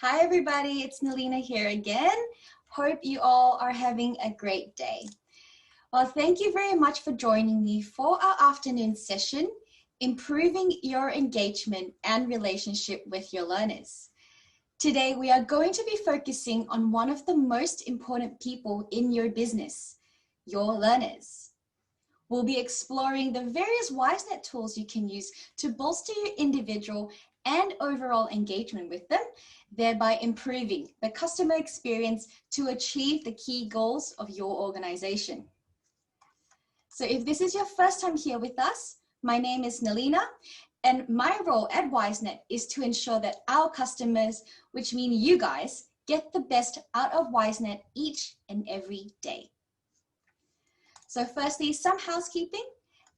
Hi everybody, it's Nalina here again. Hope you all are having a great day. Well, thank you very much for joining me for our afternoon session, Improving Your Engagement and Relationship with Your Learners. Today, we are going to be focusing on one of the most important people in your business, your learners. We'll be exploring the various Wisenet tools you can use to bolster your individual and overall engagement with them, thereby improving the customer experience to achieve the key goals of your organization. So if this is your first time here with us, my name is Nalina, and my role at Wisenet is to ensure that our customers, which mean you guys, get the best out of Wisenet each and every day. So firstly, some housekeeping.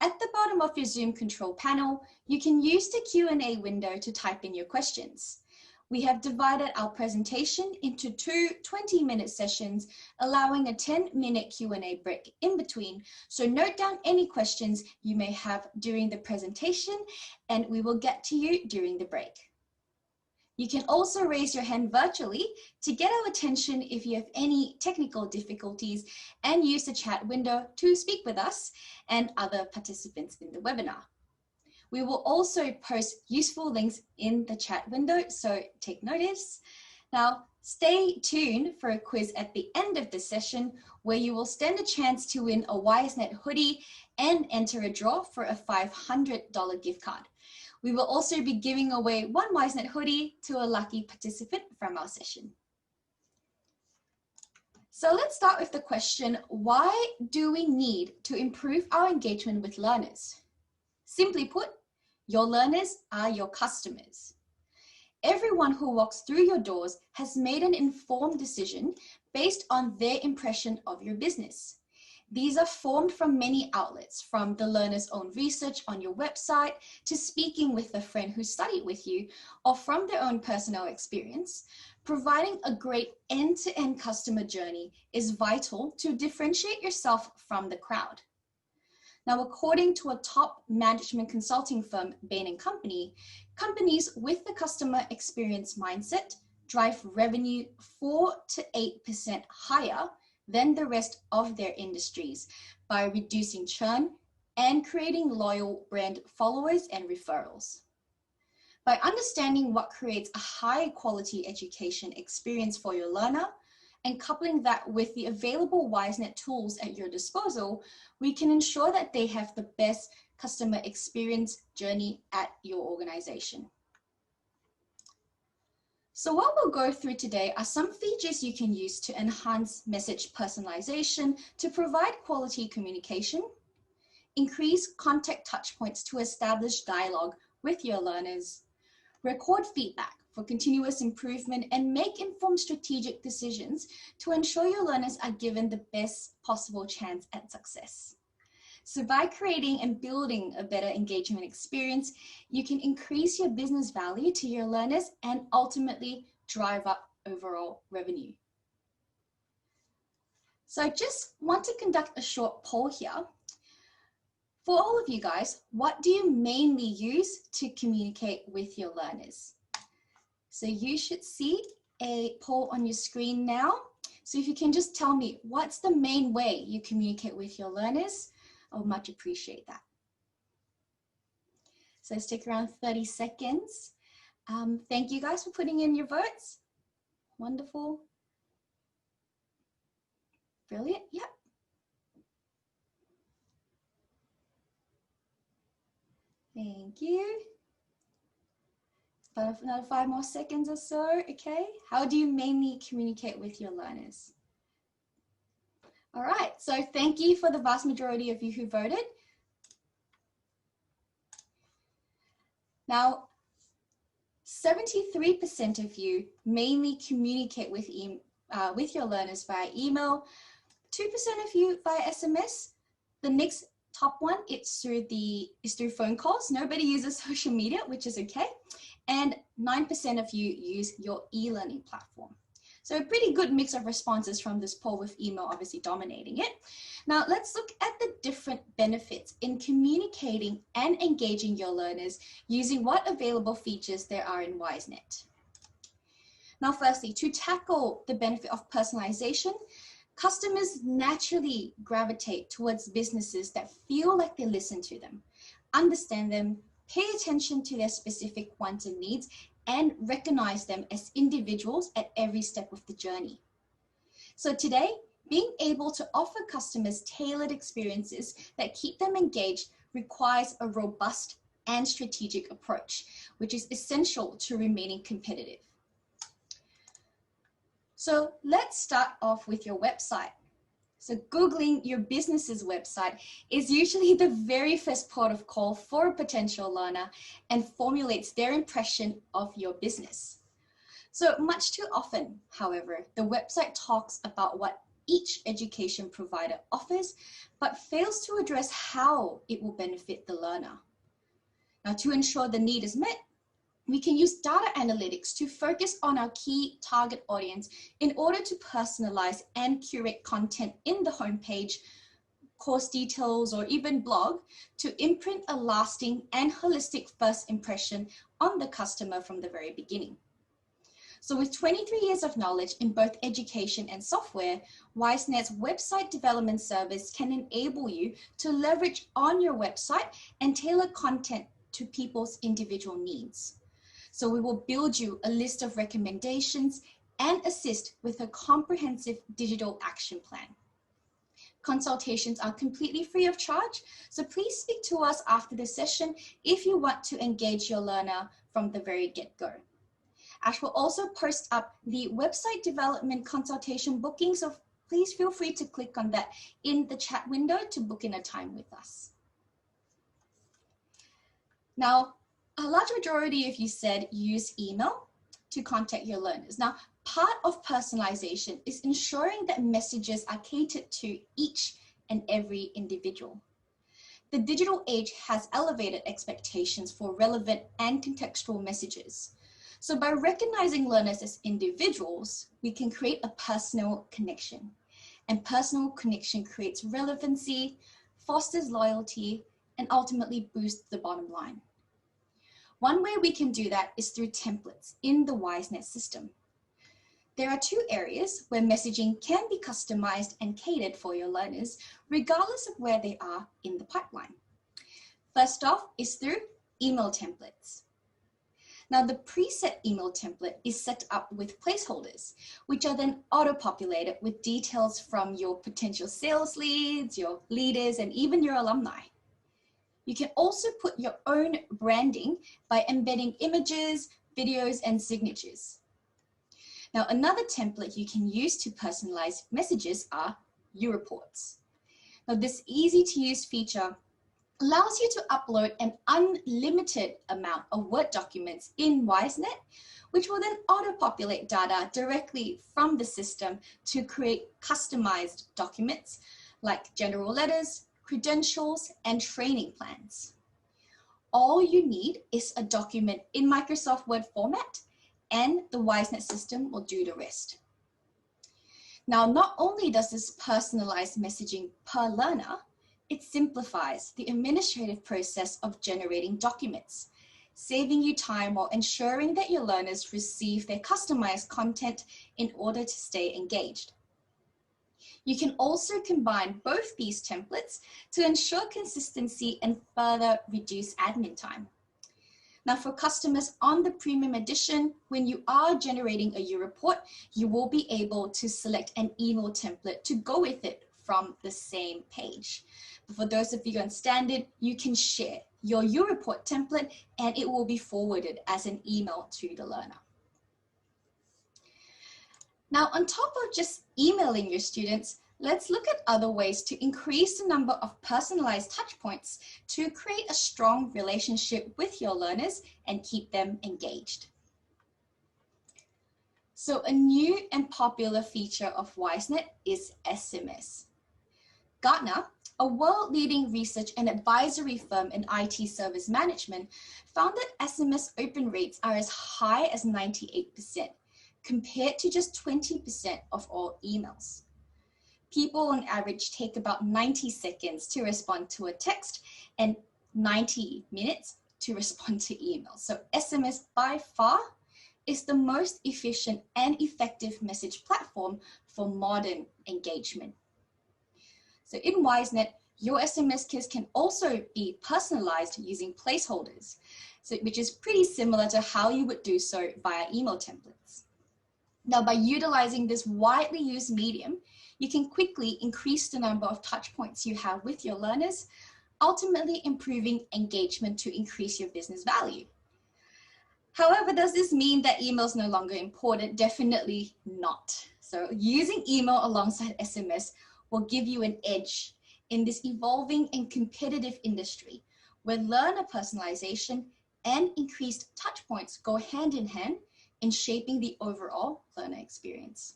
At the bottom of your Zoom control panel, you can use the Q&A window to type in your questions. We have divided our presentation into two 20-minute sessions, allowing a 10-minute Q&A break in between. So note down any questions you may have during the presentation, and we will get to you during the break. You can also raise your hand virtually to get our attention if you have any technical difficulties, and use the chat window to speak with us and other participants in the webinar. We will also post useful links in the chat window, so take notice. Now, stay tuned for a quiz at the end of the session where you will stand a chance to win a Wisenet hoodie and enter a draw for a $500 gift card. We will also be giving away one Wisenet hoodie to a lucky participant from our session. So let's start with the question, why do we need to improve our engagement with learners? Simply put, your learners are your customers. Everyone who walks through your doors has made an informed decision based on their impression of your business. These are formed from many outlets, from the learner's own research on your website to speaking with a friend who studied with you, or from their own personal experience. Providing a great end-to-end customer journey is vital to differentiate yourself from the crowd. Now, according to a top management consulting firm, Bain & Company, companies with the customer experience mindset drive revenue 4 to 8% higher than the rest of their industries by reducing churn and creating loyal brand followers and referrals. By understanding what creates a high quality education experience for your learner and coupling that with the available Wisenet tools at your disposal, we can ensure that they have the best customer experience journey at your organization. So what we'll go through today are some features you can use to enhance message personalization to provide quality communication, increase contact touchpoints to establish dialogue with your learners, record feedback for continuous improvement, and make informed strategic decisions to ensure your learners are given the best possible chance at success. So by creating and building a better engagement experience, you can increase your business value to your learners and ultimately drive up overall revenue. So I just want to conduct a short poll here. For all of you guys, what do you mainly use to communicate with your learners? So you should see a poll on your screen now. So if you can just tell me, what's the main way you communicate with your learners? I would much appreciate that. So let's take around 30 seconds. Thank you guys for putting in your votes. Wonderful. Brilliant, yep. Thank you. About another 5 more seconds or so, okay. How do you mainly communicate with your learners? All right, so thank you for the vast majority of you who voted. Now, 73% of you mainly communicate with your learners via email, 2% of you via SMS. The next top one is through phone calls. Nobody uses social media, which is okay. And 9% of you use your e-learning platform. So a pretty good mix of responses from this poll, with email obviously dominating it. Now let's look at the different benefits in communicating and engaging your learners using what available features there are in Wisenet. Now, firstly, to tackle the benefit of personalization, customers naturally gravitate towards businesses that feel like they listen to them, understand them, pay attention to their specific wants and needs, and recognize them as individuals at every step of the journey. So today, being able to offer customers tailored experiences that keep them engaged requires a robust and strategic approach, which is essential to remaining competitive. So let's start off with your website. So Googling your business's website is usually the very first port of call for a potential learner and formulates their impression of your business. So much too often, however, the website talks about what each education provider offers, but fails to address how it will benefit the learner. Now, to ensure the need is met, we can use data analytics to focus on our key target audience in order to personalize and curate content in the homepage, course details, or even blog to imprint a lasting and holistic first impression on the customer from the very beginning. So with 23 years of knowledge in both education and software, Wisenet's website development service can enable you to leverage on your website and tailor content to people's individual needs. So we will build you a list of recommendations and assist with a comprehensive digital action plan. Consultations are completely free of charge, so please speak to us after the session if you want to engage your learner from the very get-go. Ash will also post up the website development consultation booking, so please feel free to click on that in the chat window to book in a time with us. Now, a large majority of you said use email to contact your learners. Now, part of personalization is ensuring that messages are catered to each and every individual. The digital age has elevated expectations for relevant and contextual messages. So by recognizing learners as individuals, we can create a personal connection. And personal connection creates relevancy, fosters loyalty, and ultimately boosts the bottom line. One way we can do that is through templates in the Wisenet system. There are two areas where messaging can be customized and catered for your learners, regardless of where they are in the pipeline. First off is through email templates. Now, the preset email template is set up with placeholders, which are then auto-populated with details from your potential sales leads, your leaders, and even your alumni. You can also put your own branding by embedding images, videos, and signatures. Now, another template you can use to personalize messages are U-reports. Now, this easy-to-use feature allows you to upload an unlimited amount of Word documents in Wisenet, which will then auto-populate data directly from the system to create customized documents like general letters, credentials, and training plans. All you need is a document in Microsoft Word format, and the Wisenet system will do the rest. Now, not only does this personalize messaging per learner, it simplifies the administrative process of generating documents, saving you time while ensuring that your learners receive their customized content in order to stay engaged. You can also combine both these templates to ensure consistency and further reduce admin time. Now, for customers on the premium edition, when you are generating a U-report, you will be able to select an email template to go with it from the same page. But for those of you on standard, you can share your U-report template and it will be forwarded as an email to the learner. Now, on top of just emailing your students, let's look at other ways to increase the number of personalized touchpoints to create a strong relationship with your learners and keep them engaged. So a new and popular feature of Wisenet is SMS. Gartner, a world-leading research and advisory firm in IT service management, found that SMS open rates are as high as 98%, compared to just 20% of all emails. People on average take about 90 seconds to respond to a text and 90 minutes to respond to email. So SMS by far is the most efficient and effective message platform for modern engagement. So in Wisenet, your SMS kits can also be personalized using placeholders, which is pretty similar to how you would do so via email templates. Now, by utilizing this widely used medium, you can quickly increase the number of touch points you have with your learners, ultimately improving engagement to increase your business value. However, does this mean that email is no longer important? Definitely not. So using email alongside SMS will give you an edge in this evolving and competitive industry where learner personalization and increased touch points go hand in hand in shaping the overall learner experience.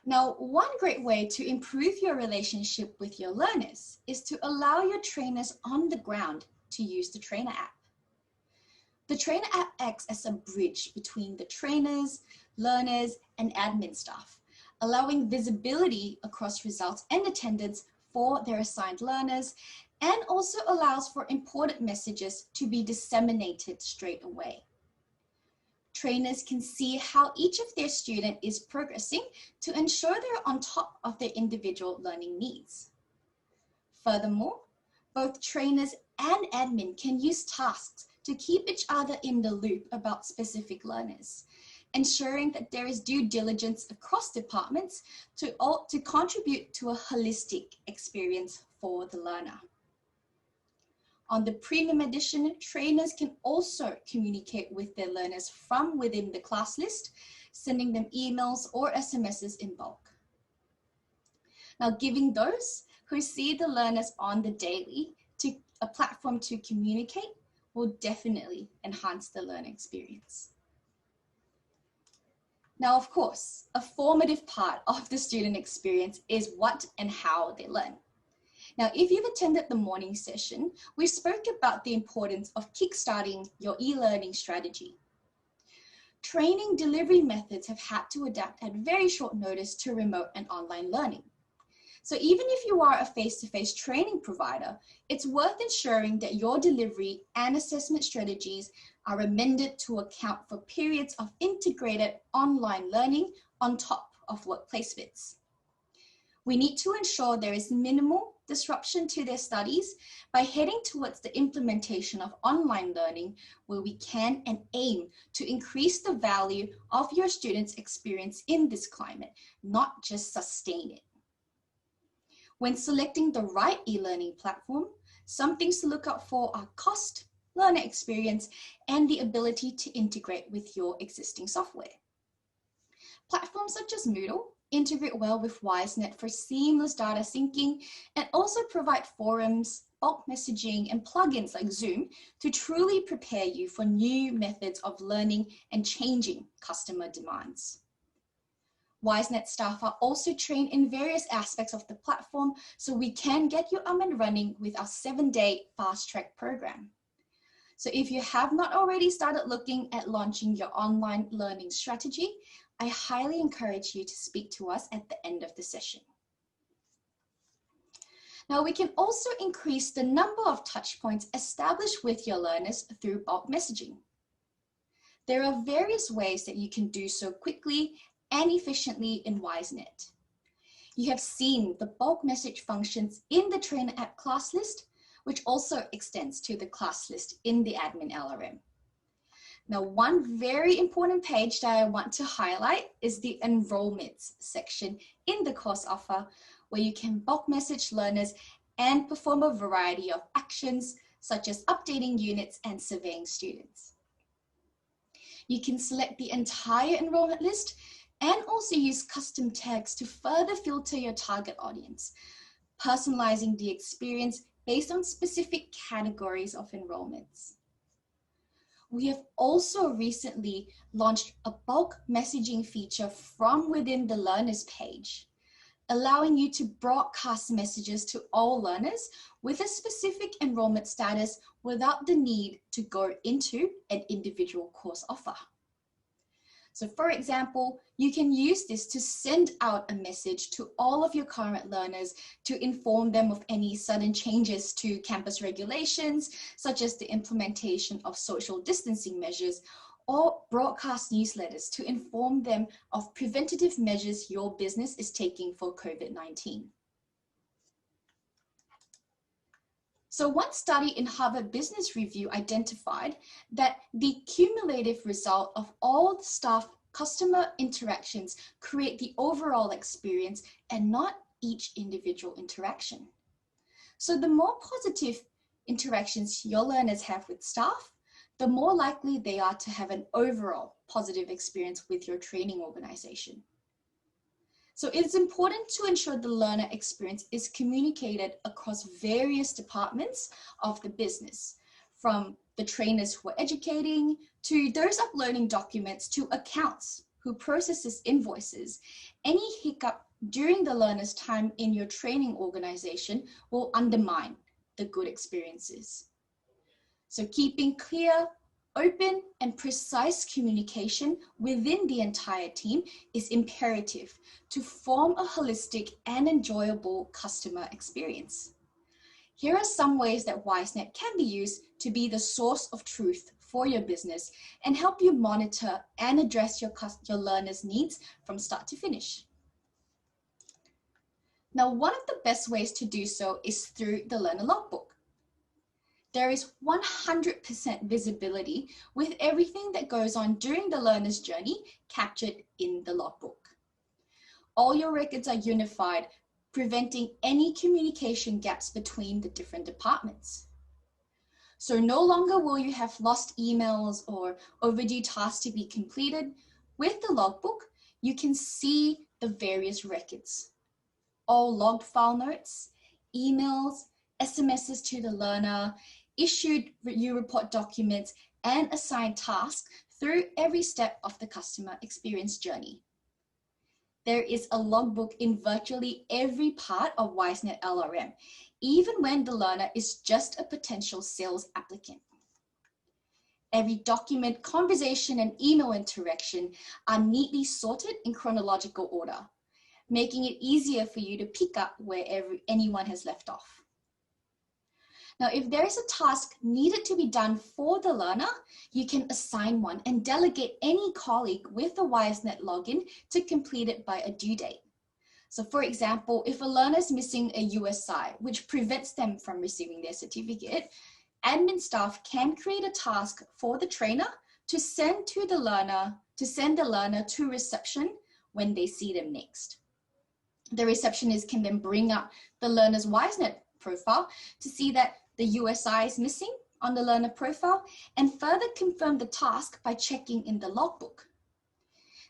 Now, one great way to improve your relationship with your learners is to allow your trainers on the ground to use the trainer app. The trainer app acts as a bridge between the trainers, learners, and admin staff, allowing visibility across results and attendance for their assigned learners, and also allows for important messages to be disseminated straight away. Trainers can see how each of their students is progressing to ensure they're on top of their individual learning needs. Furthermore, both trainers and admin can use tasks to keep each other in the loop about specific learners, ensuring that there is due diligence across departments to contribute to a holistic experience for the learner. On the premium edition, trainers can also communicate with their learners from within the class list, sending them emails or SMSs in bulk. Now, giving those who see the learners on the daily to a platform to communicate will definitely enhance the learner experience. Now, of course, a formative part of the student experience is what and how they learn. Now, if you've attended the morning session, we spoke about the importance of kickstarting your e-learning strategy. Training delivery methods have had to adapt at very short notice to remote and online learning. So even if you are a face-to-face training provider, it's worth ensuring that your delivery and assessment strategies are amended to account for periods of integrated online learning on top of workplace fits. We need to ensure there is minimal disruption to their studies by heading towards the implementation of online learning where we can and aim to increase the value of your students' experience in this climate, not just sustain it. When selecting the right e-learning platform, some things to look out for are cost, learner experience, and the ability to integrate with your existing software. Platforms such as Moodle integrate well with Wisenet for seamless data syncing and also provide forums, bulk messaging, and plugins like Zoom to truly prepare you for new methods of learning and changing customer demands. Wisenet staff are also trained in various aspects of the platform, so we can get you up and running with our 7-day fast-track program. So if you have not already started looking at launching your online learning strategy, I highly encourage you to speak to us at the end of the session. Now, we can also increase the number of touch points established with your learners through bulk messaging. There are various ways that you can do so quickly and efficiently in Wisenet. You have seen the bulk message functions in the trainer app class list, which also extends to the class list in the admin LRM. Now, one very important page that I want to highlight is the enrollments section in the course offer, where you can bulk message learners and perform a variety of actions, such as updating units and surveying students. You can select the entire enrollment list and also use custom tags to further filter your target audience, personalizing the experience based on specific categories of enrollments. We have also recently launched a bulk messaging feature from within the learners page, allowing you to broadcast messages to all learners with a specific enrollment status without the need to go into an individual course offer. So for example, you can use this to send out a message to all of your current learners to inform them of any sudden changes to campus regulations, such as the implementation of social distancing measures, or broadcast newsletters to inform them of preventative measures your business is taking for COVID-19. So one study in Harvard Business Review identified that the cumulative result of all the staff customer interactions create the overall experience and not each individual interaction. So the more positive interactions your learners have with staff, the more likely they are to have an overall positive experience with your training organization. So it's important to ensure the learner experience is communicated across various departments of the business, from the trainers who are educating, to those uploading documents, to accounts who processes invoices. Any hiccup during the learner's time in your training organization will undermine the good experiences. So keeping clear, open, and precise communication within the entire team is imperative to form a holistic and enjoyable customer experience. Here are some ways that Wisenet can be used to be the source of truth for your business and help you monitor and address your learners' needs from start to finish. Now, one of the best ways to do so is through the Learner Logbook. There is 100% visibility with everything that goes on during the learner's journey captured in the logbook. All your records are unified, preventing any communication gaps between the different departments. So no longer will you have lost emails or overdue tasks to be completed. With the logbook, you can see the various records, all logged file notes, emails, SMSs to the learner, issued review report documents, and assigned tasks through every step of the customer experience journey. There is a logbook in virtually every part of Wisenet LRM, even when the learner is just a potential sales applicant. Every document, conversation, and email interaction are neatly sorted in chronological order, making it easier for you to pick up where anyone has left off. Now, if there is a task needed to be done for the learner, you can assign one and delegate any colleague with a Wisenet login to complete it by a due date. So for example, if a learner is missing a USI, which prevents them from receiving their certificate, admin staff can create a task for the trainer to send the learner to reception when they see them next. The receptionist can then bring up the learner's Wisenet profile to see that the USI is missing on the learner profile and further confirm the task by checking in the logbook.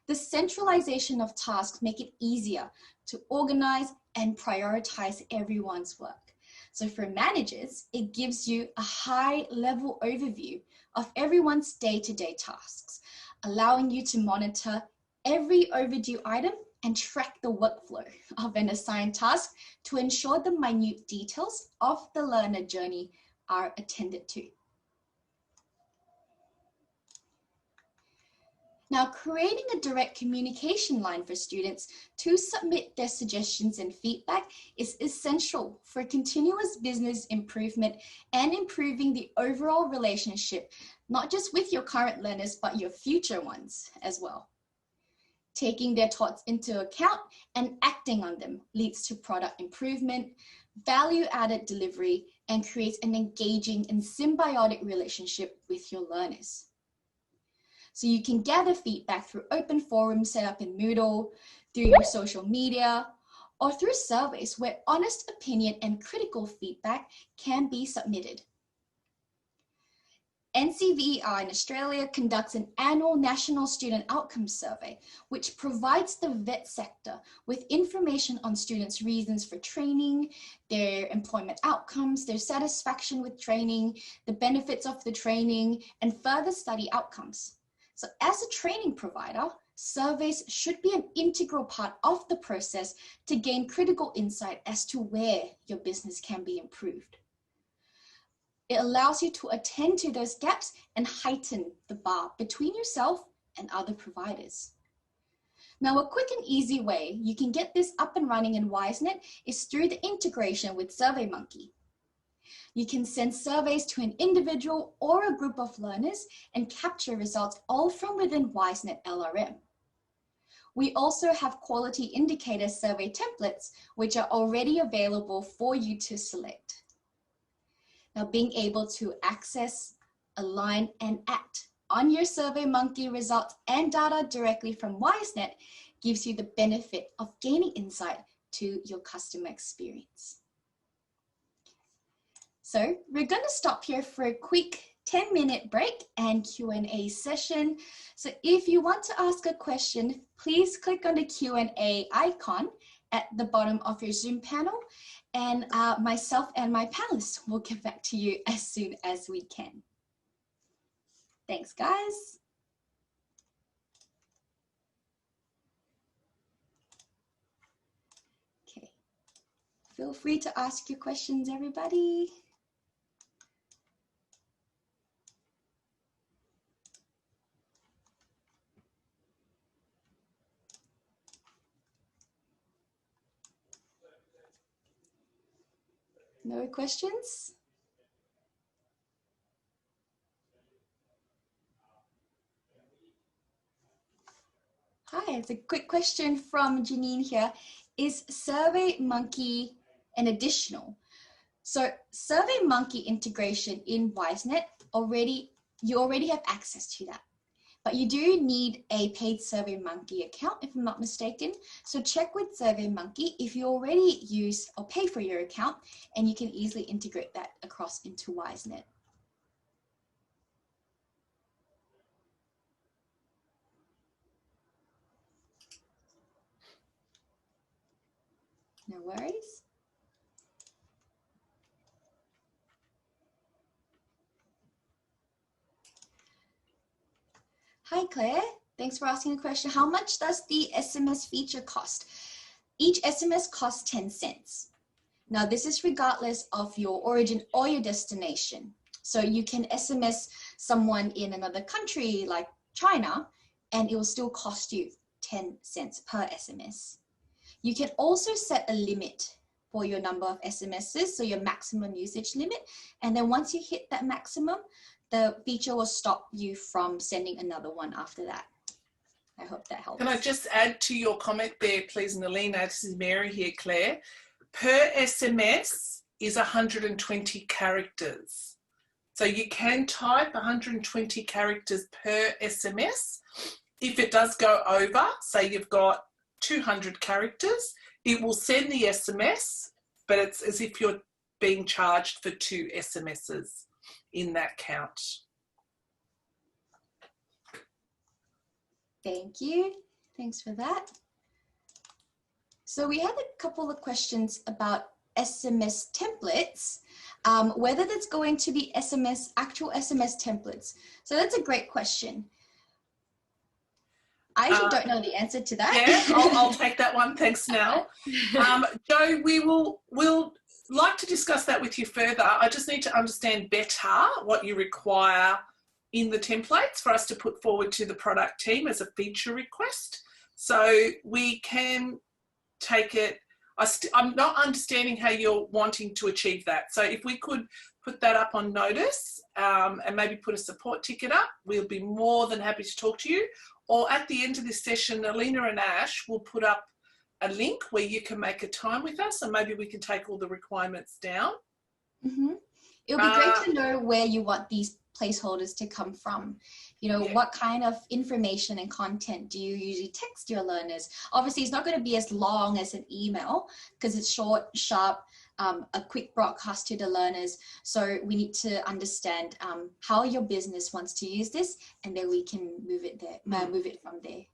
The centralization of tasks make it easier to organize and prioritize everyone's work. So for managers, it gives you a high-level overview of everyone's day-to-day tasks, allowing you to monitor every overdue item and track the workflow of an assigned task to ensure the minute details of the learner journey are attended to. Now, creating a direct communication line for students to submit their suggestions and feedback is essential for continuous business improvement and improving the overall relationship, not just with your current learners, but your future ones as well. Taking their thoughts into account and acting on them leads to product improvement, value-added delivery, and creates an engaging and symbiotic relationship with your learners. So you can gather feedback through open forums set up in Moodle, through your social media, or through surveys where honest opinion and critical feedback can be submitted. NCVER in Australia conducts an annual National Student Outcomes Survey, which provides the vet sector with information on students' reasons for training, their employment outcomes, their satisfaction with training, the benefits of the training, and further study outcomes. So as a training provider, surveys should be an integral part of the process to gain critical insight as to where your business can be improved. It allows you to attend to those gaps and heighten the bar between yourself and other providers. Now, a quick and easy way you can get this up and running in Wisenet is through the integration with SurveyMonkey. You can send surveys to an individual or a group of learners and capture results all from within Wisenet LRM. We also have quality indicator survey templates, which are already available for you to select. Now, being able to access, align, and act on your SurveyMonkey results and data directly from Wisenet gives you the benefit of gaining insight to your customer experience. So we're going to stop here for a quick 10-minute break and Q&A session. So if you want to ask a question, please click on the Q&A icon at the bottom of your Zoom panel, and myself and my panelists will get back to you as soon as we can. Thanks, guys. Okay, feel free to ask your questions, everybody. No questions? Hi, it's a quick question from Janine here. Is SurveyMonkey an additional? So SurveyMonkey integration in Wisenet, you already have access to that. But you do need a paid SurveyMonkey account, if I'm not mistaken. So check with SurveyMonkey if you already use or pay for your account, and you can easily integrate that across into Wisenet. No worries. Hi, Claire. Thanks for asking a question. How much does the SMS feature cost? Each SMS costs 10 cents. Now, this is regardless of your origin or your destination. So you can SMS someone in another country like China, and it will still cost you 10 cents per SMS. You can also set a limit for your number of SMSs, so your maximum usage limit. And then once you hit that maximum, the feature will stop you from sending another one after that. I hope that helps. Can I just add to your comment there, please, Nalina? This is Mary here, Claire. Per SMS is 120 characters. So you can type 120 characters per SMS. If it does go over, say you've got 200 characters, it will send the SMS, but it's as if you're being charged for 2 SMSs in that count. Thank you. Thanks for that. So we had a couple of questions about SMS templates, whether that's going to be actual SMS templates. So that's a great question. I actually don't know the answer to that. Yeah, I'll take that one. Thanks, Nell. Joe, we'll like to discuss that with you further. I just need to understand better what you require in the templates for us to put forward to the product team as a feature request. So we can take it. I'm not understanding how you're wanting to achieve that. So if we could put that up on notice and maybe put a support ticket up, we'll be more than happy to talk to you. Or at the end of this session, Alina and Ash will put up a link where you can make a time with us, and maybe we can take all the requirements down. Mm-hmm. It'll be great to know where you want these placeholders to come from. You know, what kind of information and content do you usually text your learners? Obviously, it's not going to be as long as an email because it's short, sharp, a quick broadcast to the learners. So we need to understand how your business wants to use this, and then we can move it from there.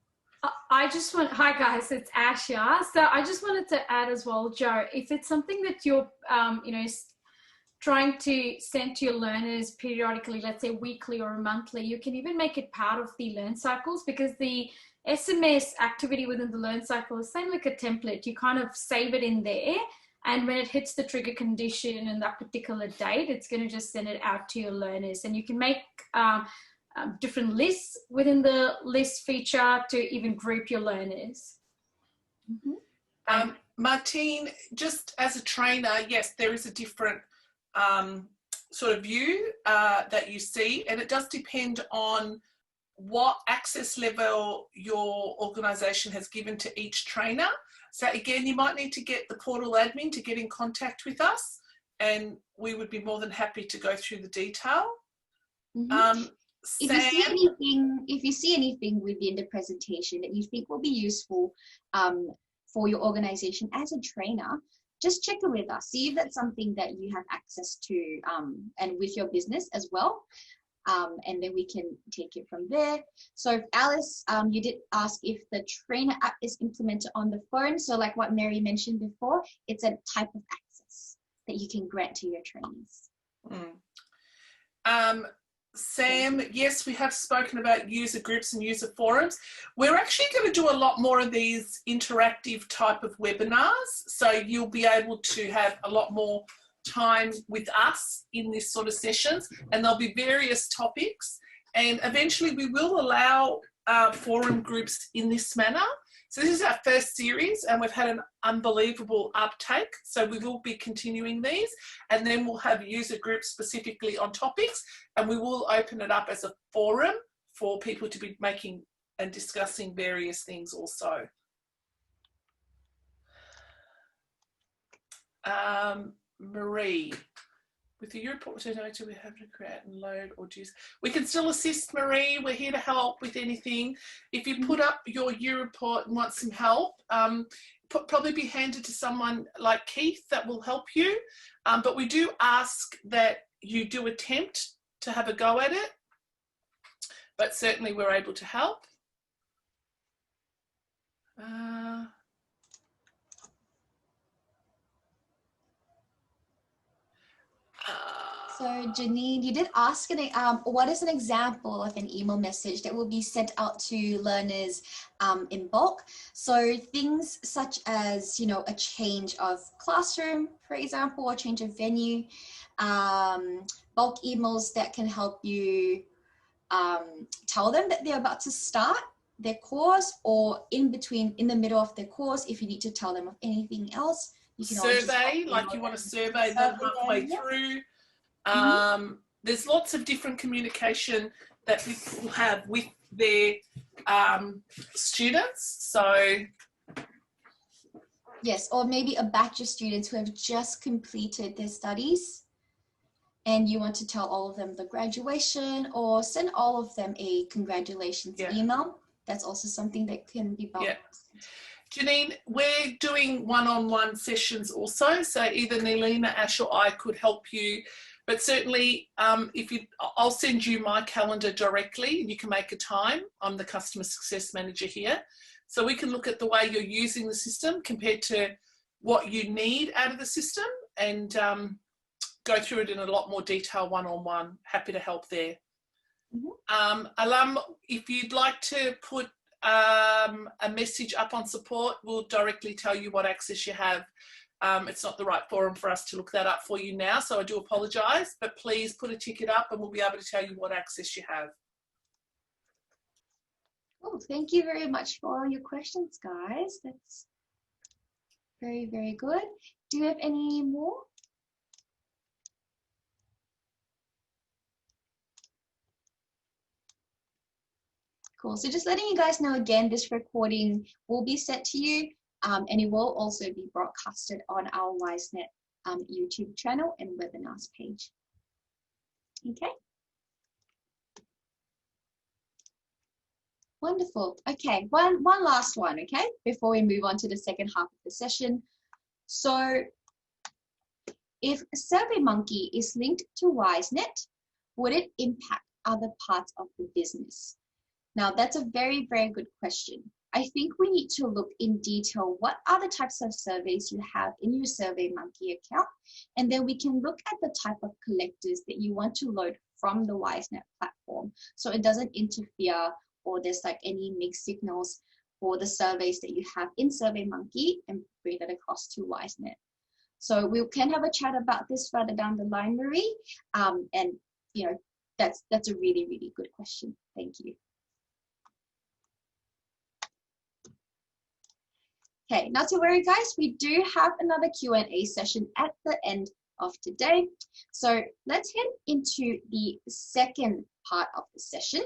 Hi guys, it's Asha. So I just wanted to add as well, Joe, if it's something that you're, trying to send to your learners periodically, let's say weekly or monthly, you can even make it part of the Learncycles, because the SMS activity within the Learncycle is same like a template. You kind of save it in there, and when it hits the trigger condition and that particular date, it's going to just send it out to your learners. And you can make different lists within the list feature to even group your learners. Martine, just as a trainer, yes, there is a different sort of view that you see, and it does depend on what access level your organisation has given to each trainer. So again, you might need to get the portal admin to get in contact with us, and we would be more than happy to go through the detail. If you see anything within the presentation that you think will be useful for your organization as a trainer, just check it with us. See if that's something that you have access to and with your business as well. And then we can take it from there. So Alice, you did ask if the trainer app is implemented on the phone. So like what Mary mentioned before, it's a type of access that you can grant to your trainees. Sam, yes, we have spoken about user groups and user forums. We're actually going to do a lot more of these interactive type of webinars. So you'll be able to have a lot more time with us in this sort of sessions, and there'll be various topics, and eventually we will allow forum groups in this manner. So this is our first series, and we've had an unbelievable uptake, so we will be continuing these, and then we'll have user groups specifically on topics, and we will open it up as a forum for people to be making and discussing various things also. Marie, with the report to know, do we have to create and load or do we can still assist, Marie. We're here to help with anything. If you put up your U report and want some help, probably be handed to someone like Keith that will help you. But we do ask that you do attempt to have a go at it, but certainly we're able to help. So Janine, you did ask what is an example of an email message that will be sent out to learners in bulk? So things such as, you know, a change of classroom, for example, or change of venue, bulk emails that can help you tell them that they're about to start their course, or in the middle of their course, if you need to tell them of anything else. You can survey, like you want to survey them halfway through. There's lots of different communication that people have with their students. So yes, or maybe a batch of students who have just completed their studies, and you want to tell all of them the graduation, or send all of them a congratulations email. That's also something that can be bulk. Janine, we're doing one-on-one sessions also, so either Nelina, Ash or I could help you. But certainly, I'll send you my calendar directly and you can make a time. I'm the customer success manager here. So we can look at the way you're using the system compared to what you need out of the system, and go through it in a lot more detail one-on-one. Happy to help there. Alam, if you'd like to put a message up on support, we'll directly tell you what access you have. It's not the right forum for us to look that up for you now, so I do apologise, but please put a ticket up and we'll be able to tell you what access you have. Oh, thank you very much for all your questions, guys. That's very, very good. Do you have any more? Cool. So just letting you guys know again, this recording will be sent to you. And it will also be broadcasted on our Wisenet YouTube channel and webinars page. Okay. Wonderful. Okay, one last one, okay, before we move on to the second half of the session. So if SurveyMonkey is linked to Wisenet, would it impact other parts of the business? Now, that's a very, very good question. I think we need to look in detail what other types of surveys you have in your SurveyMonkey account, and then we can look at the type of collectors that you want to load from the Wisenet platform, so it doesn't interfere or there's like any mixed signals for the surveys that you have in SurveyMonkey, and bring that across to Wisenet. So we can have a chat about this further down the line, Marie, and you know, That's a really, really good question. Thank you. Okay, not to worry, guys. We do have another Q&A session at the end of today. So let's head into the second part of the session.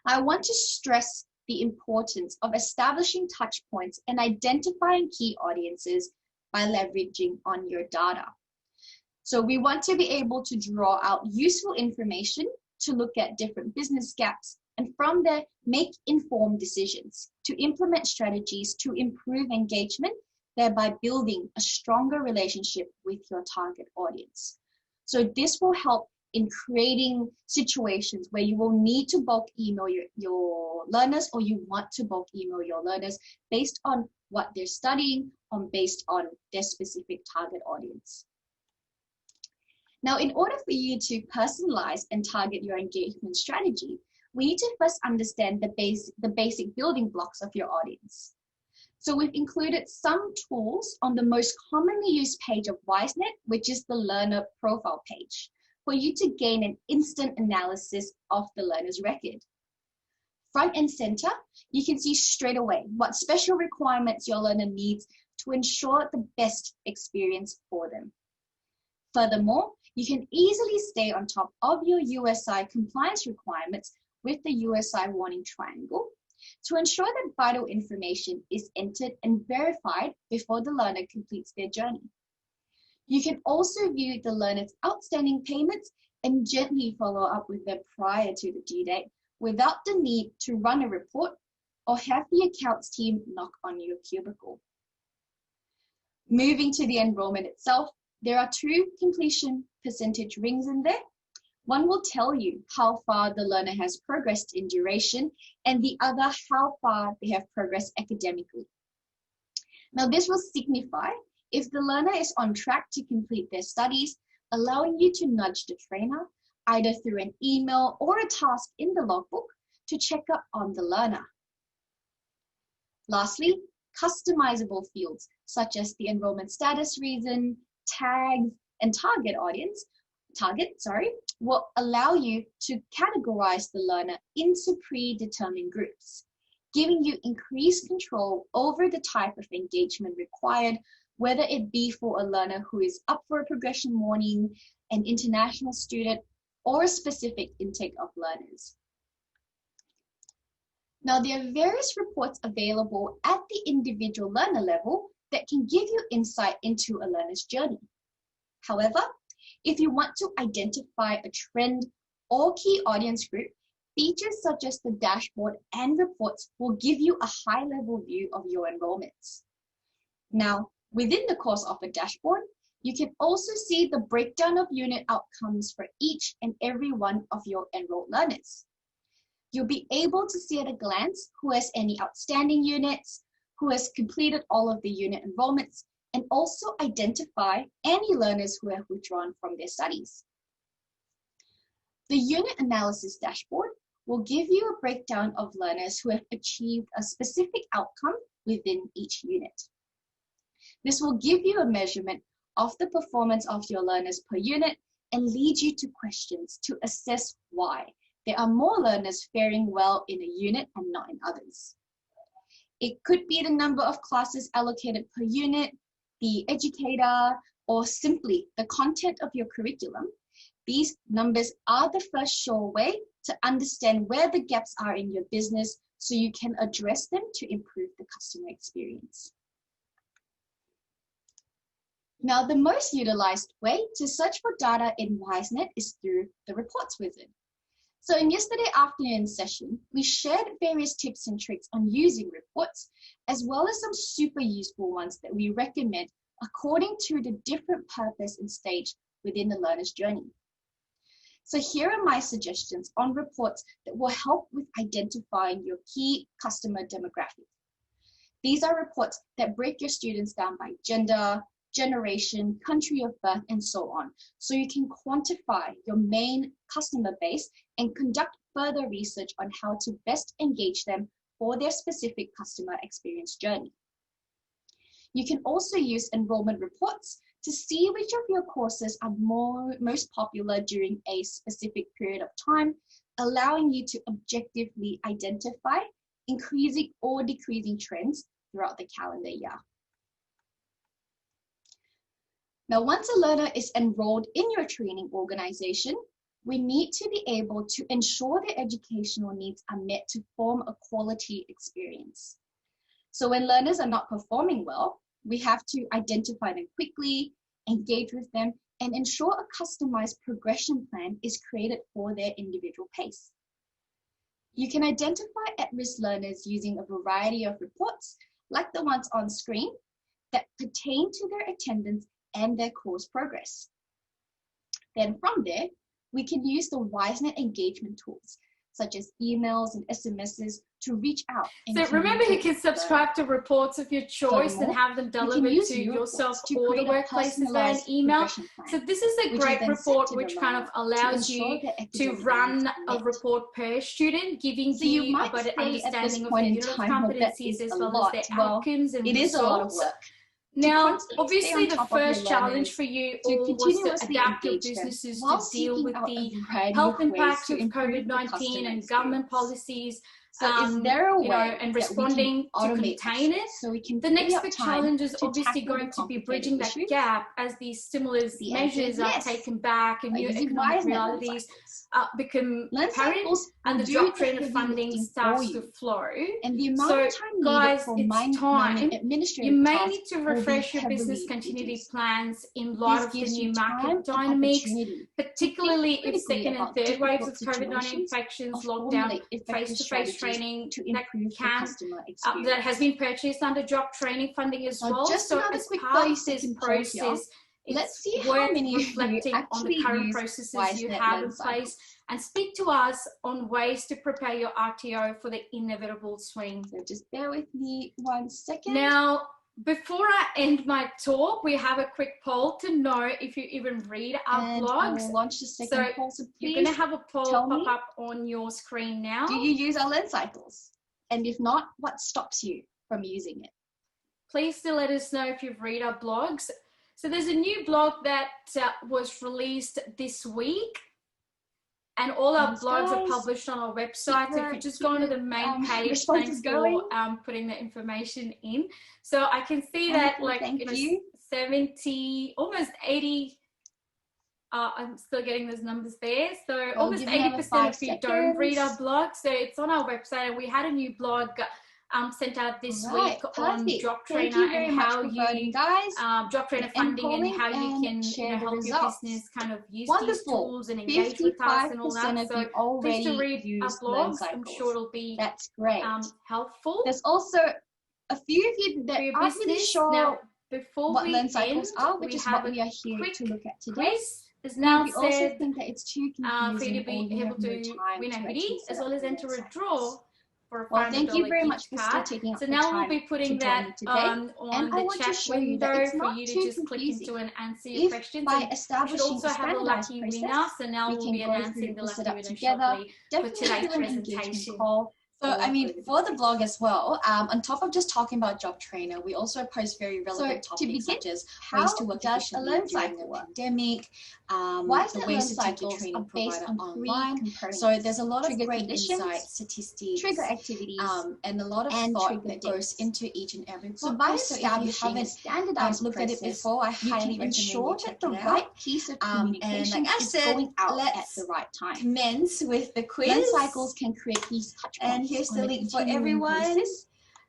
I want to stress the importance of establishing touch points and identifying key audiences by leveraging on your data. So we want to be able to draw out useful information to look at different business gaps, and from there, make informed decisions to implement strategies to improve engagement, thereby building a stronger relationship with your target audience. So this will help in creating situations where you will need to bulk email your learners, or you want to bulk email your learners based on what they're studying, based on their specific target audience. Now, in order for you to personalize and target your engagement strategy, we need to first understand the basic building blocks of your audience. So we've included some tools on the most commonly used page of Wisenet, which is the learner profile page, for you to gain an instant analysis of the learner's record. Front and center, you can see straight away what special requirements your learner needs to ensure the best experience for them. Furthermore, you can easily stay on top of your USI compliance requirements with the USI warning triangle to ensure that vital information is entered and verified before the learner completes their journey. You can also view the learner's outstanding payments and gently follow up with them prior to the due date without the need to run a report or have the accounts team knock on your cubicle. Moving to the enrollment itself, there are two completion percentage rings in there. One will tell you how far the learner has progressed in duration, and the other how far they have progressed academically. Now, this will signify if the learner is on track to complete their studies, allowing you to nudge the trainer either through an email or a task in the logbook to check up on the learner. Lastly, customizable fields such as the enrollment status reason, tags, and target will allow you to categorize the learner into predetermined groups, giving you increased control over the type of engagement required, whether it be for a learner who is up for a progression morning, an international student, or a specific intake of learners. Now, there are various reports available at the individual learner level that can give you insight into a learner's journey. However, if you want to identify a trend or key audience group, features such as the dashboard and reports will give you a high-level view of your enrollments. Now, within the course of a dashboard, you can also see the breakdown of unit outcomes for each and every one of your enrolled learners. You'll be able to see at a glance who has any outstanding units, who has completed all of the unit enrollments, and also identify any learners who have withdrawn from their studies. The unit analysis dashboard will give you a breakdown of learners who have achieved a specific outcome within each unit. This will give you a measurement of the performance of your learners per unit and lead you to questions to assess why there are more learners faring well in a unit and not in others. It could be the number of classes allocated per unit, the educator, or simply the content of your curriculum. These numbers are the first sure way to understand where the gaps are in your business so you can address them to improve the customer experience. Now, the most utilized way to search for data in Wisenet is through the reports wizard. So in yesterday afternoon session, we shared various tips and tricks on using reports, as well as some super useful ones that we recommend according to the different purpose and stage within the learner's journey. So here are my suggestions on reports that will help with identifying your key customer demographic. These are reports that break your students down by gender, generation, country of birth, and so on, so you can quantify your main customer base and conduct further research on how to best engage them for their specific customer experience journey. You can also use enrollment reports to see which of your courses are most popular during a specific period of time, allowing you to objectively identify increasing or decreasing trends throughout the calendar year. Now, once a learner is enrolled in your training organization, we need to be able to ensure their educational needs are met to form a quality experience. So when learners are not performing well, we have to identify them quickly, engage with them, and ensure a customized progression plan is created for their individual pace. You can identify at-risk learners using a variety of reports, like the ones on screen, that pertain to their attendance and their course progress. Then from there, we can use the Wisenet engagement tools, such as emails and SMSs, to reach out. So remember, you can subscribe to reports of your choice and have them delivered to yourself or the workplaces via an email. So this is a great report which kind of allows you to run a report per student, giving you a better understanding of the unit of competencies as well as their outcomes and results. It is a lot of work. Now, obviously, the first challenge for you all was to adapt your businesses to deal with the health impacts of COVID-19 and government policies, and responding to contain it. The next big challenge is obviously going to be bridging that gap as these stimulus measures are taken back and new economic realities become apparent and the job trainer funding starts to flow. And the amount of time guys, it's time. You may tasks need to refresh your business continuity plans in light of the new market dynamics, particularly if second and third waves of COVID-19 infections, lockdown, face-to-face training that has been purchased under job training funding as well. So as part of this process, let's see how many of you reflecting on the current processes you have in place and speak to us on ways to prepare your RTO for the inevitable swing. So just bear with me 1 second. Now, before I end my talk, we have a quick poll to know if you even read our blogs. We'll launch the second poll, so please you're going to have a poll pop up on your screen now. Do you use our Learncycles? And if not, what stops you from using it? Please still let us know if you've read our blogs. So there's a new blog that was released this week, and all our blogs are published on our website. So if you just go onto the main page, thanks for putting the information in. So I can see that 70, almost 80, I'm still getting those numbers there. So almost 80% of you don't read our blog. So it's on our website, and we had a new blog sent out this week on job trainer and how you job trainer funding and how you can help your business kind of use these tools and engage with us and all that. So please to read our blogs. I'm sure it'll be helpful. There's also a few of you that aren't really sure now, before what we Learncycles are, which is what we are here to look at today. Is now we also think that it's too confusing for you to be able to win a hoodie as well as enter a draw for a $5 thank you very much for still taking up so the now time we'll be putting that on the chat window for you to just click into and answer your questions. By establishing we should also have a lucky winner, so now we'll be announcing the lucky winner shortly for today's presentation. So, I mean, for the blog as well, on top of just talking about job trainer, we also post very relevant topics such as ways to work efficiently during the pandemic, the ways to take your training provider online. So there's a lot of great insights, statistics, trigger activities, and a lot of thought that goes into each and every blog. So by establishing standardized looked at it before, I highly recommend you check it out. Piece of communication is going out at the right time. Commence with the quiz. Learncycles can create these touch points. Here's the link for everyone.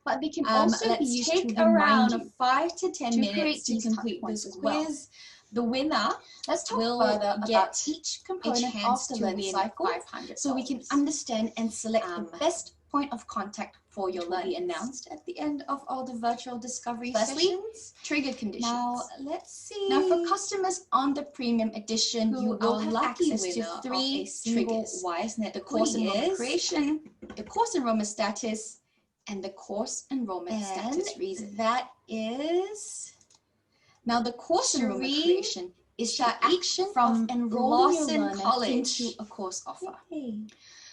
But they can also be used to around 5 to 10 minutes to complete this quiz. The winner will get each component of the Learncycles, so we can understand and select the best point of contact for your learning. Announced at the end of all the virtual discovery sessions. Trigger conditions. Now let's see. Now for customers on the premium edition, you will have access to 3 triggers: Wisenet, the course enrollment creation, the course enrollment status, and the course enrollment status reason. That is now the course enrollment creation is the action from enrolling your learner into a course offer.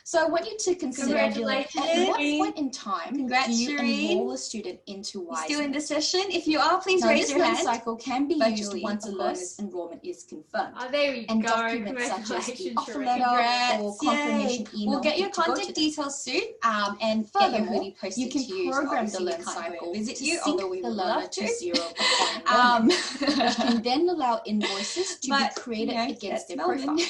So I want you to consider at Congratulations. what point in time do Congrats, you Shireen. enroll a student into You Wisenet? still in the session? If you are, please Now, raise this your learn hand. cycle can be used Virtually, once a of learner's course. enrollment is confirmed. Oh, there we And go. documents such as the Congratulations, offer Shireen. letter or confirmation Yay. email. We'll get your need to go to contact them. details soon and get your Furthermore, hoodie posted you can to you. program So the obviously learn you can't go cycle visit to you, sync although we the would learner love to to. zero upon enrollment, which can then allow invoices to But, be created you know, against that's their profile. Melbourne.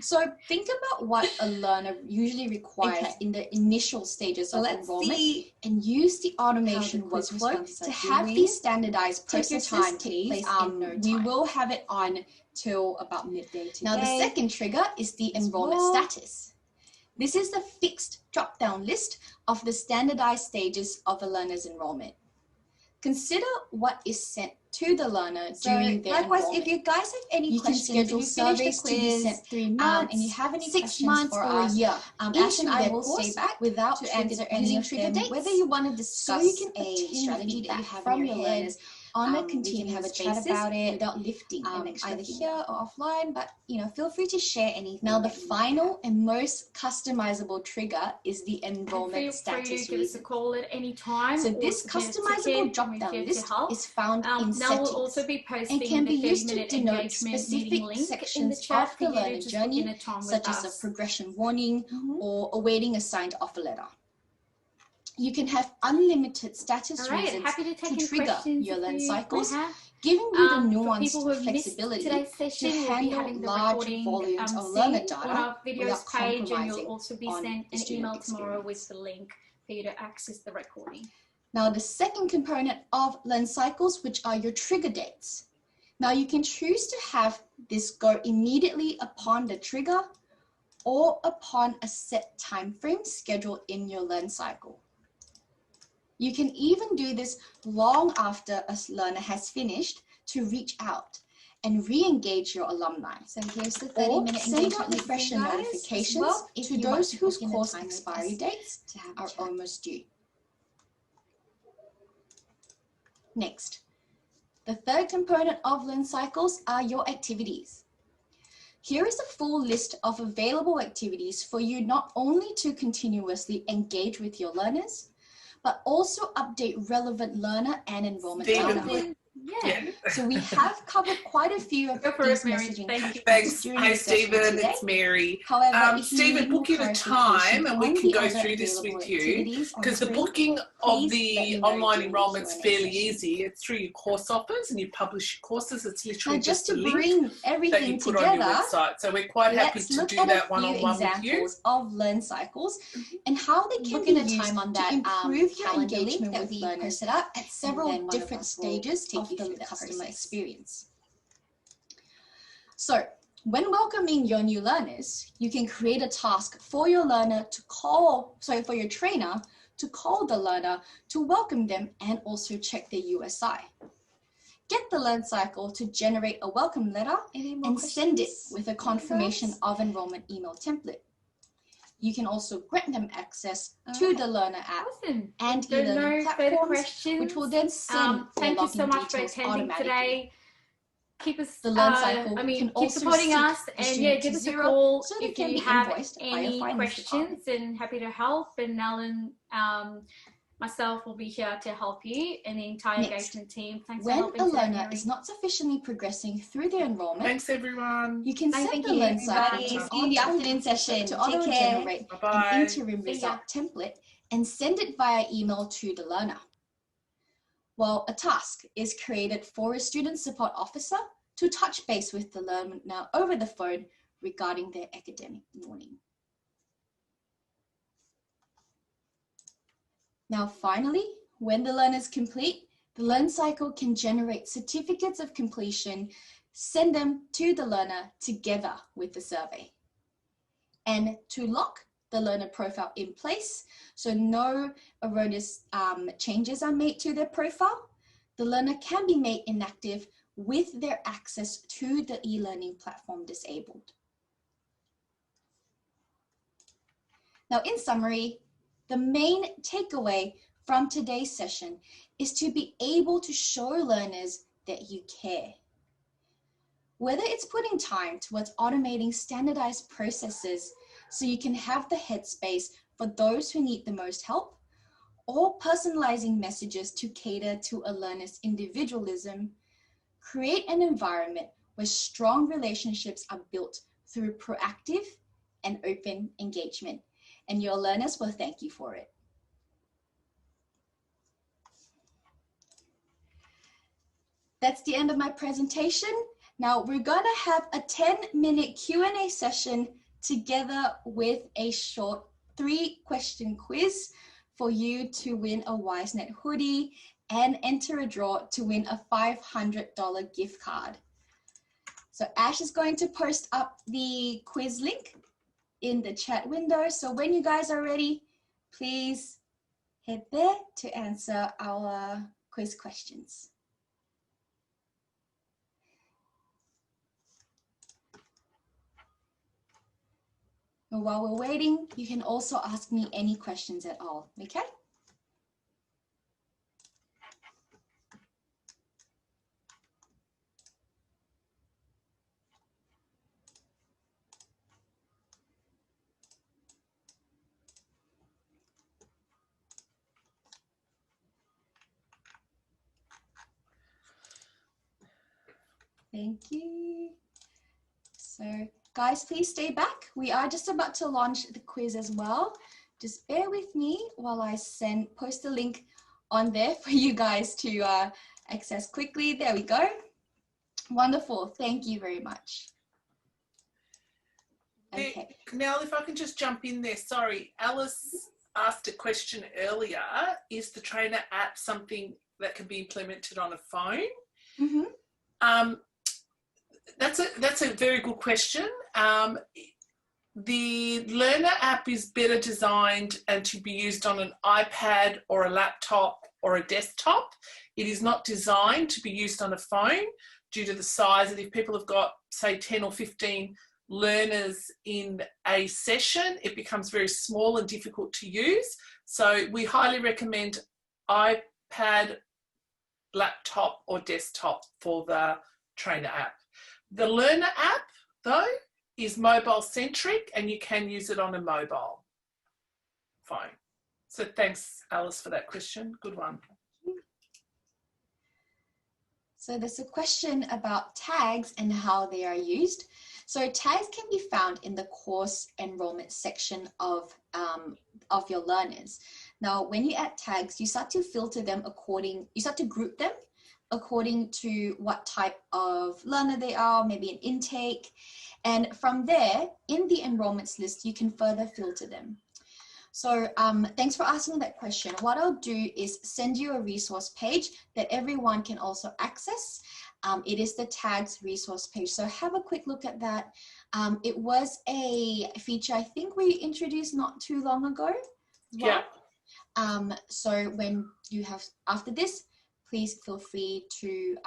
So think about what a learner usually requires Okay. in the initial stages So of let's enrollment, see. and use the automation how the quiz workflow responses to are have doing. these standardized Take your processes time, take please. place in no time. We will have it on till about midday today. Now, the second trigger is the enrollment status. This is the fixed drop-down list of the standardized stages of a learner's enrollment. Consider what is sent to the learner during their likewise, enrollment. if you guys have any You can questions, schedule if you finish surveys the to be quiz, sent 3 months, and you have any 6 questions months, for or a us, year Ash and into I their will course stay back without to answer any using of trigger them, dates. whether you want to So discuss you can a obtain strategy that you feedback have from in your your head learners on a we can continuous have a chat basis about it without lifting an extra either finger. here or offline, but you know, feel free to share anything. Now, the that you final and most customizable trigger is the enrollment Feel free status to give us a reason. call at any time. So or this submit a customizable ticket, and we're drop-down here to list help. is found in Now settings. we'll also be posting and can be the used to 30-minute denote engagement specific meeting link in the sections chat of for the you to learner just journey, book in a time such with as a us. progression warning or awaiting a signed offer letter. You can have unlimited status All right, reasons happy to take to any trigger questions your if learn you cycles, might have. giving you the For people who nuanced have missed flexibility today's to session, we'll be handle having the large recording volumes of soon learner on data our videos without page, and you'll compromising also be on sent the an student email tomorrow with experience. the link for you to access the recording. Now, the second component of Learncycles, which are your trigger dates. Now, you can choose to have this go immediately upon the trigger or upon a set time frame scheduled in your learn cycle. You can even do this long after a learner has finished to reach out and re-engage your alumni. So here's the Or 30-minute send engagement out link for you refresher guys as notifications well, if to you want those to whose book in a course time with expiry us dates to have a are chat. almost due. Next, the third component of Learncycles are your activities. Here is a full list of available activities for you not only to continuously engage with your learners, but also update relevant learner and enrollment data. Yeah. So we have covered quite a few of Go for these it, Mary. messaging Thank touch you. points Thanks. during Hey, the session Stephen, today. it's Mary. However, if you Stephen, need more book in a clarification time and we on can the go other through this available with you, activities on because the screen, booking of please let the me know online during the enrolment's Q&A fairly session. easy. It's through your course offers and you publish your courses. It's literally Now, just a to link bring that everything you put on your together, website. So we're quite happy let's to look do at that a few one-on-one with you. examples of Learncycles and how they can Book be in a used time on to that improve your calendar link engagement that with we learners posted up, at several and then one of different us will stages take of you the through that customer process. experience. So, when welcoming your new learners, you can create a task for your learner to call, for your trainer to call the learner to welcome them and also check their USI. Get the Learncycle to generate a welcome letter and send it with a confirmation of enrollment email template. You can also grant them access to the Learner app Awesome. and There are e-learning no further platforms, questions. which will then send their Thank you so login much for details attending automatically. today. Keep us, The Learncycle can keep also supporting sync us, the and student give to us a zero call so they if can you be have invoiced by your any finance questions, department. and happy to help. And Alan, myself will be here to help you, and the entire Next, engagement team. Thanks for when helping a today, learner Mary. is not sufficiently progressing through their enrollment, Thanks, everyone. you can set Thank the you, Learncycle everybody. to See you in the afternoon session. to Take auto-generate care. an Bye-bye. interim See ya. result template and send it via email to the learner. While a task is created for a student support officer to touch base with the learner over the phone regarding their academic warning. Now, finally, when the learners complete, the Learncycle can generate certificates of completion, send them to the learner together with the survey. And to lock the learner profile in place, so no erroneous changes are made to their profile, the learner can be made inactive with their access to the e-learning platform disabled. Now, in summary, the main takeaway from today's session is to be able to show learners that you care. Whether it's putting time towards automating standardized processes so you can have the headspace for those who need the most help, or personalizing messages to cater to a learner's individualism. Create an environment where strong relationships are built through proactive and open engagement, and your learners will thank you for it. That's the end of my presentation. Now we're gonna have a 10-minute Q&A session together with a short 3-question quiz for you to win a Wisenet hoodie and enter a draw to win a $500 gift card. So Ash is going to post up the quiz link in the chat window. So when you guys are ready, please head there to answer our quiz questions. And while we're waiting, you can also ask me any questions at all, okay? Thank you. So guys, please stay back. We are just about to launch the quiz as well. Just bear with me while I post a link on there for you guys to access quickly. There we go. Wonderful. Thank you very much. Okay. Now, if I can just jump in there. Sorry, Alice asked a question earlier. Is the trainer app something that can be implemented on a phone? Mm-hmm. That's a very good question. The Learner app is better designed and to be used on an iPad or a laptop or a desktop. It is not designed to be used on a phone due to the size. And if people have got, say, 10 or 15 learners in a session, it becomes very small and difficult to use. So we highly recommend iPad, laptop or desktop for the trainer app. The Learner app, though, is mobile centric and you can use it on a mobile phone. So thanks, Alice, for that question. Good one. So there's a question about tags and how they are used. So tags can be found in the course enrollment section of your learners. Now, when you add tags, you start to filter them you start to group them according to what type of learner they are, maybe an intake. And from there, in the enrollments list, you can further filter them. So thanks for asking that question. What I'll do is send you a resource page that everyone can also access. It is the tags resource page. So have a quick look at that. It was a feature I think we introduced not too long ago. Yeah. So when you have, after this, please feel free to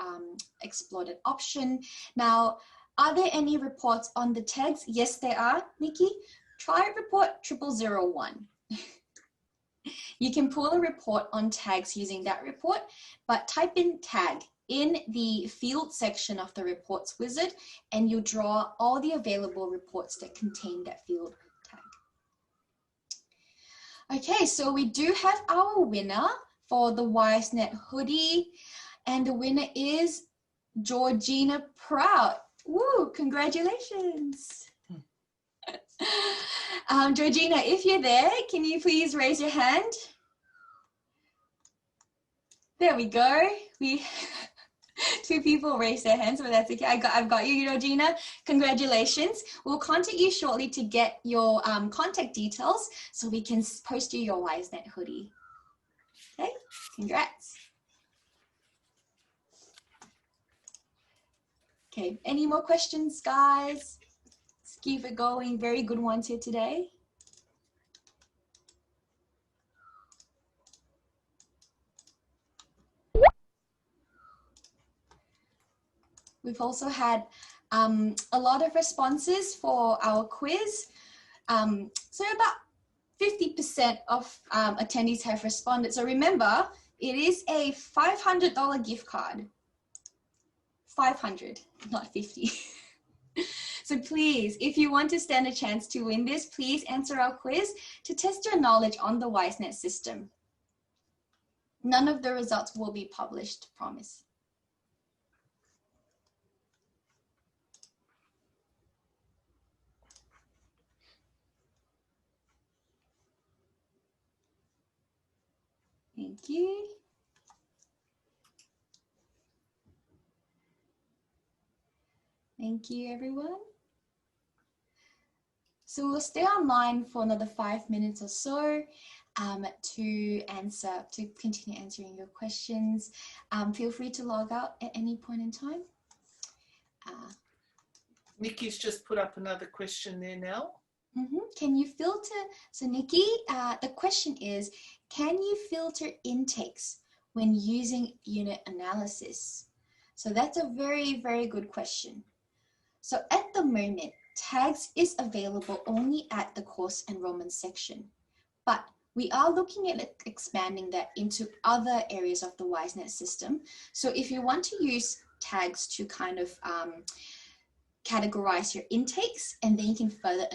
explore that option. Now, are there any reports on the tags? Yes, there are, Nikki. Try report 0001. You can pull a report on tags using that report, but type in tag in the field section of the reports wizard and you'll draw all the available reports that contain that field tag. Okay, so we do have our winner for the Wisenet hoodie, and the winner is Georgina Prout. Woo, congratulations. Georgina, if you're there, can you please raise your hand? There we go. Two people raised their hands, but that's okay. I've got you, Georgina. Congratulations. We'll contact you shortly to get your contact details so we can post you your Wisenet hoodie. Okay, congrats. Okay, any more questions, guys? Let's keep it going. Very good ones here today. We've also had a lot of responses for our quiz. So about 50% of attendees have responded. So remember, it is a $500 gift card. 500, not 50. So please, if you want to stand a chance to win this, please answer our quiz to test your knowledge on the Wisenet system. None of the results will be published, promise. Thank you. Thank you, everyone. So we'll stay online for another 5 minutes or so to continue answering your questions. Feel free to log out at any point in time. Nikki's just put up another question there now. Can you filter? So Nikki, the question is, can you filter intakes when using unit analysis? So that's a very, very good question. So at the moment, tags is available only at the course enrollment section, but we are looking at expanding that into other areas of the Wisenet system. So if you want to use tags to kind of categorize your intakes, and then you can further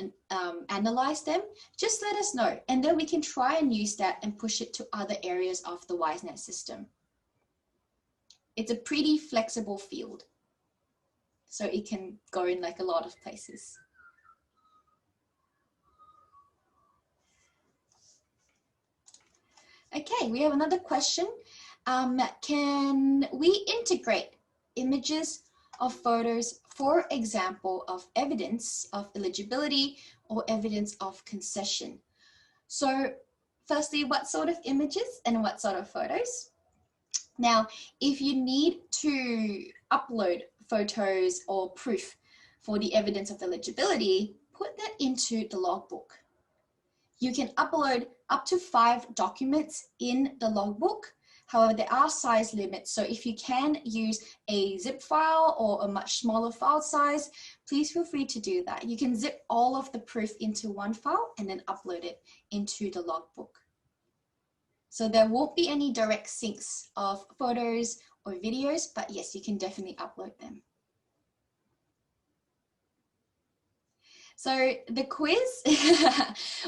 analyze them, just let us know. And then we can try and use that and push it to other areas of the Wisenet system. It's a pretty flexible field, so it can go in like a lot of places. Okay, we have another question. Can we integrate images of photos, for example, of evidence of eligibility or evidence of concession? So firstly, what sort of images and what sort of photos? Now, if you need to upload photos or proof for the evidence of eligibility, put that into the logbook. You can upload up to 5 documents in the logbook. However, there are size limits. So if you can use a zip file or a much smaller file size, please feel free to do that. You can zip all of the proof into one file and then upload it into the logbook. So there won't be any direct syncs of photos or videos, but yes, you can definitely upload them. So the quiz,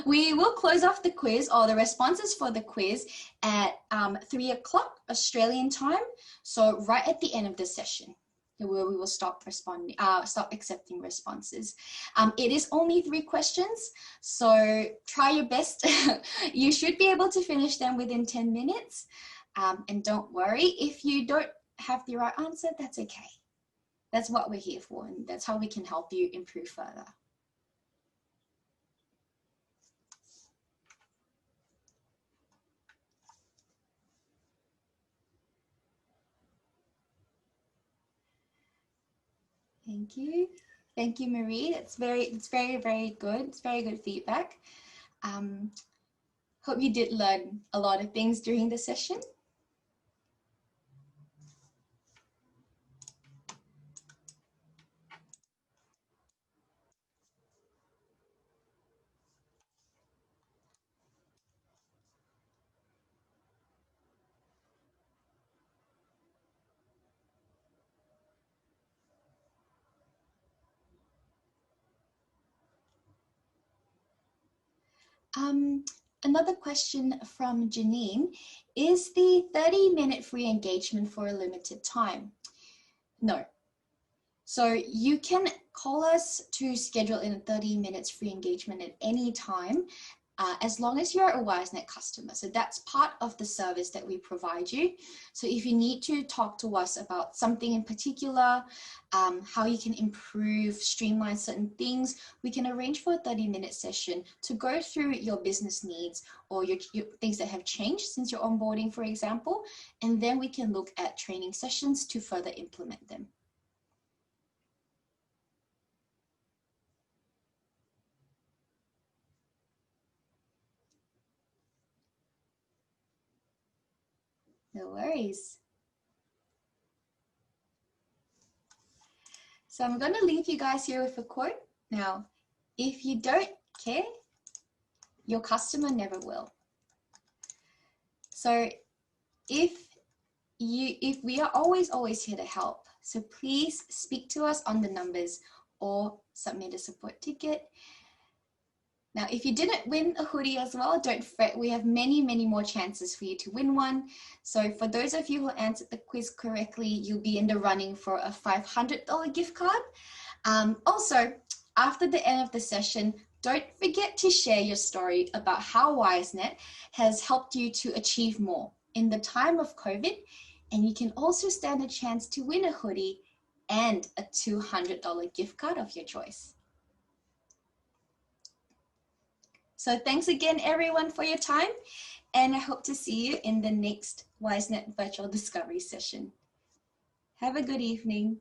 we will close off the quiz or the responses for the quiz at 3 o'clock Australian time. So right at the end of the session, where we will stop accepting responses. It is only 3 questions, so try your best. You should be able to finish them within 10 minutes. And don't worry, if you don't have the right answer, that's okay. That's what we're here for, and that's how we can help you improve further. Thank you. Thank you, Marie. It's very, very good. It's very good feedback. Hope you did learn a lot of things during the session. Another question from Janine, is the 30-minute free engagement for a limited time? No. So you can call us to schedule in a 30 minutes free engagement at any time, as long as you're a Wisenet customer. So that's part of the service that we provide you. So if you need to talk to us about something in particular, how you can improve, streamline certain things, we can arrange for a 30-minute session to go through your business needs or your things that have changed since your onboarding, for example, and then we can look at training sessions to further implement them. No worries. So I'm going to leave you guys here with a quote. Now, if you don't care, your customer never will. So if we are always here to help, so please speak to us on the numbers or submit a support ticket. Now, if you didn't win a hoodie as well, don't fret. We have many, many more chances for you to win one. So for those of you who answered the quiz correctly, you'll be in the running for a $500 gift card. Also, after the end of the session, don't forget to share your story about how Wisenet has helped you to achieve more in the time of COVID. And you can also stand a chance to win a hoodie and a $200 gift card of your choice. So thanks again, everyone, for your time. And I hope to see you in the next Wisenet Virtual Discovery session. Have a good evening.